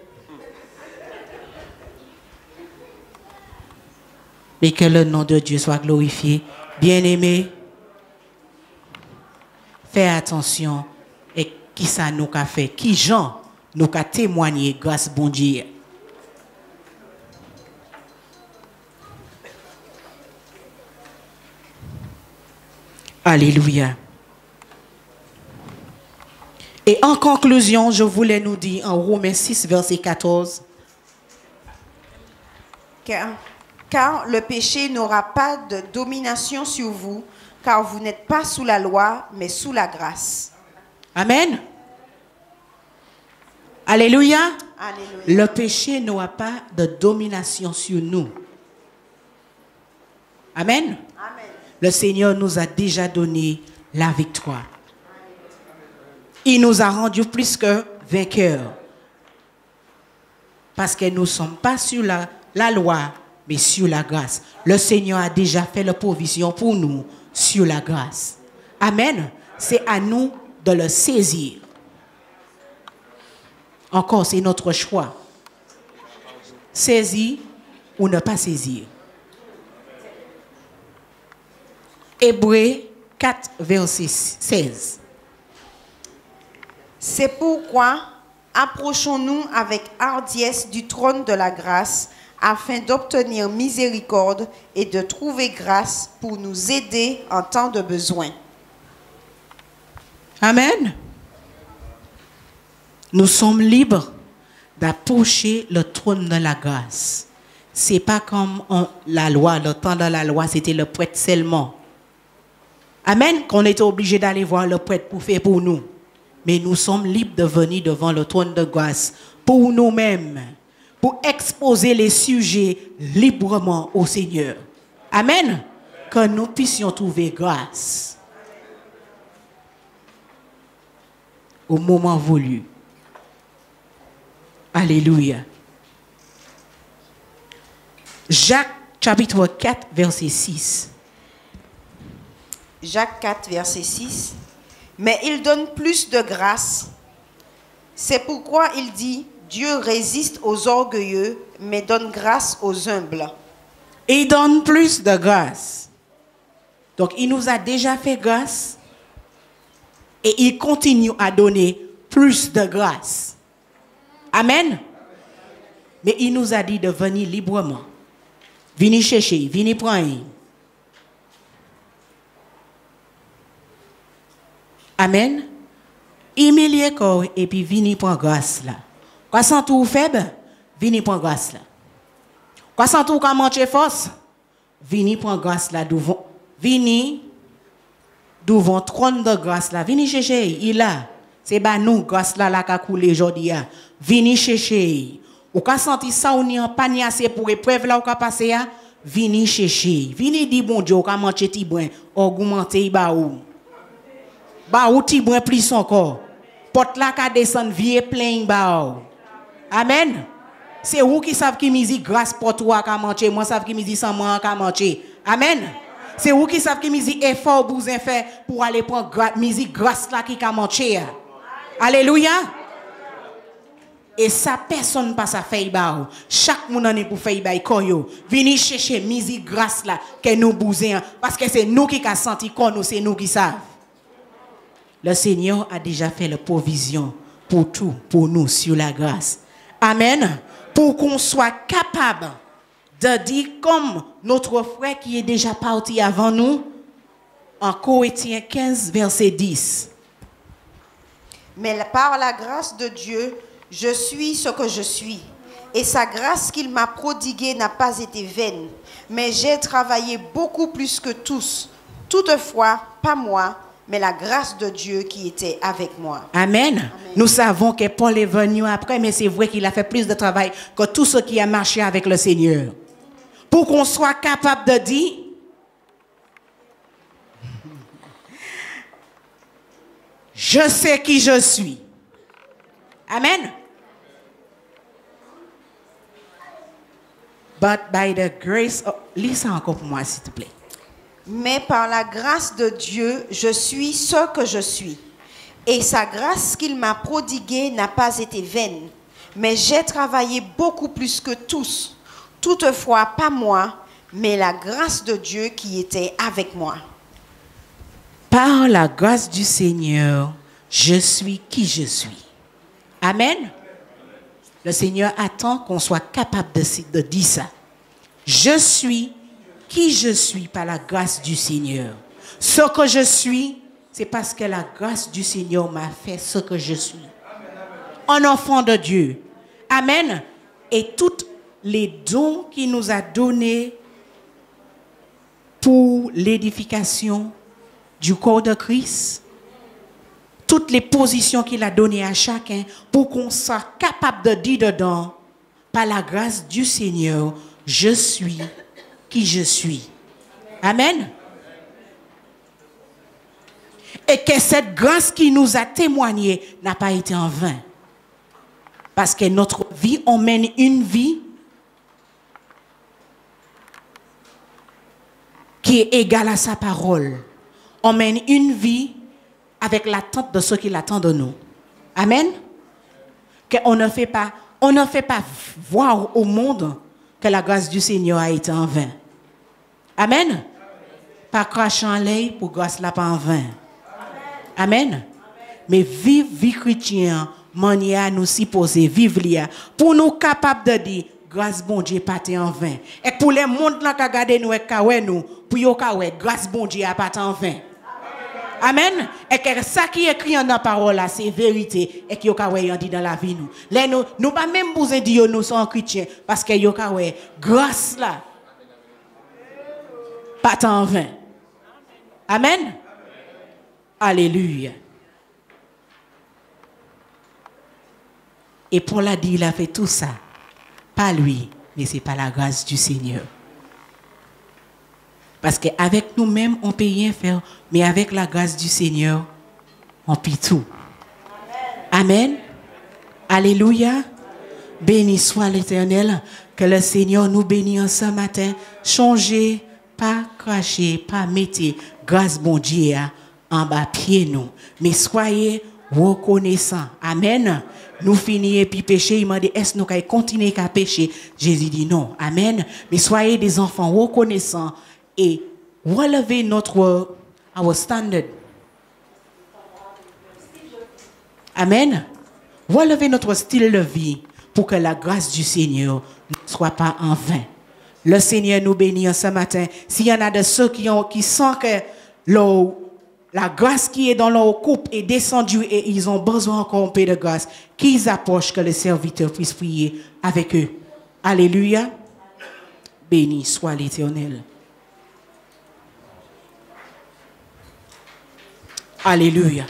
Mais que le nom de Dieu soit glorifié. Bien-aimés, fais attention et qui ça nous a fait, qui Jean nous a témoigné grâce bon Dieu. Alléluia. Et en conclusion, je voulais nous dire en Romains 6, verset 14. Car le péché n'aura pas de domination sur vous, car vous n'êtes pas sous la loi, mais sous la grâce. Amen. Alléluia. Alléluia. Le péché n'aura pas de domination sur nous. Amen. Amen. Le Seigneur nous a déjà donné la victoire. Il nous a rendus plus que vainqueurs. Parce que nous ne sommes pas sur la loi, mais sur la grâce. Le Seigneur a déjà fait la provision pour nous sur la grâce. Amen. C'est à nous de le saisir. Encore, c'est notre choix. Saisir ou ne pas saisir. Hébreux 4, verset 16. C'est pourquoi, approchons-nous avec hardiesse du trône de la grâce afin d'obtenir miséricorde et de trouver grâce pour nous aider en temps de besoin. Amen. Nous sommes libres d'approcher le trône de la grâce. Ce n'est pas comme la loi, le temps de la loi, c'était le prêtre seulement. Amen, qu'on était obligé d'aller voir le prêtre pour faire pour nous. Mais nous sommes libres de venir devant le trône de grâce pour nous-mêmes, pour exposer les sujets librement au Seigneur. Amen. Que nous puissions trouver grâce au moment voulu. Alléluia. Jacques chapitre 4, verset 6. Jacques 4, verset 6. Mais il donne plus de grâce. C'est pourquoi il dit, Dieu résiste aux orgueilleux, mais donne grâce aux humbles. Et il donne plus de grâce. Donc il nous a déjà fait grâce et il continue à donner plus de grâce. Amen. Mais il nous a dit de venir librement. Venez chercher, venez prendre. Amen. Humiliez corps et puis venez prendre grâce là. Quand sent tout faible, venez prendre grâce là. Quand sent tout quand manque force, venez prendre grâce là devant. Venez devant trône de grâce là. Venez chercher, il a. C'est pas nous grâce là la ka couler aujourd'hui. Venez chercher. Ou quand senti ça on y en panier assez pour épreuve là ou ka passer a, venez chercher. Venez dire bon Dieu quand manque ti brin, augmenter ba ou. Ba ou ti brin plus encore. Porte là ka descend vieux plein ba ou. Amen. C'est vous qui savent qui musique grâce pour toi ka manche, moi savent qui musique sans moi ka manche. Amen. C'est vous qui savent qui musique effort besoin faire pour aller prendre musique grâce là qui ka manche. Alléluia. Et ça personne pas ça fait ba. Chaque monde en est pour faire ba koyo. Venez chercher musique grâce là que nous besoin parce que c'est nous qui ka senti qu'on nous, c'est nous qui savent. Le Seigneur a déjà fait la provision pour tout, pour nous, sur la grâce. Amen. Pour qu'on soit capable de dire comme notre frère qui est déjà parti avant nous, en Corinthiens 15, verset 10. Mais par la grâce de Dieu, je suis ce que je suis. Et sa grâce qu'il m'a prodiguée n'a pas été vaine. Mais j'ai travaillé beaucoup plus que tous. Toutefois, pas moi, mais la grâce de Dieu qui était avec moi. Amen. Amen. Nous savons que Paul est venu après, mais c'est vrai qu'il a fait plus de travail que tous ceux qui ont marché avec le Seigneur. Pour qu'on soit capable de dire, je sais qui je suis. Amen. But by the grace of... Lis ça encore pour moi, s'il te plaît. Mais par la grâce de Dieu, je suis ce que je suis. Et sa grâce qu'il m'a prodiguée n'a pas été vaine. Mais j'ai travaillé beaucoup plus que tous. Toutefois, pas moi, mais la grâce de Dieu qui était avec moi. Par la grâce du Seigneur, je suis qui je suis. Amen. Le Seigneur attend qu'on soit capable de dire ça. Je suis qui je suis par la grâce du Seigneur. Ce que je suis, c'est parce que la grâce du Seigneur m'a fait ce que je suis. Un enfant de Dieu. Amen. Et tous les dons qu'il nous a donnés pour l'édification du corps de Christ, toutes les positions qu'il a données à chacun pour qu'on soit capable de dire dedans, par la grâce du Seigneur, je suis qui je suis. Amen. Et que cette grâce qui nous a témoigné n'a pas été en vain. Parce que notre vie, on mène une vie qui est égale à sa parole. On mène une vie avec l'attente de ceux qui l'attendent de nous. Amen. Qu'on ne fait pas voir au monde que la grâce du Seigneur a été en vain. Amen. Pas cracher en l'air pour grâce là pas en vain. Amen. Mais vivre vie chrétienne manière nous supposer vivre là pour nous capables de dire grâce bon Dieu pas en vain. Et pour les monde là qui regarder nous et qui nous pour yo ka ouais grâce bon Dieu a pas en vain. Amen. Et que ça qui est écrit dans la parole là, c'est vérité. Et que yo ka ouais dit dans la vie nous. Les nous pas même besoin dire nous sommes chrétiens parce que yo ka ouais grâce là pas en vain. Amen. Alléluia. Et Paul a dit, il a fait tout ça. Pas lui, mais c'est par la grâce du Seigneur. Parce qu'avec nous-mêmes, on ne peut rien faire, mais avec la grâce du Seigneur, on peut tout. Amen. Alléluia. Béni soit l'Éternel. Que le Seigneur nous bénisse ce matin. Changez, pas cracher, pas mettre grâce bon Dieu en bas pied nous. Mais soyez reconnaissants. Amen. Nous finissons puis pécher. Il m'a dit, est-ce que nous allons continuer à pécher? Jésus dit non. Amen. Mais soyez des enfants reconnaissants et relevez notre our standard. Amen. Relevez notre style de vie pour que la grâce du Seigneur ne soit pas en vain. Le Seigneur nous bénit ce matin. S'il y en a de ceux qui sentent que la grâce qui est dans leur couple est descendue et ils ont besoin encore un peu de grâce, qu'ils approchent que le serviteur puisse prier avec eux. Alléluia. Béni soit l'Éternel. Alléluia.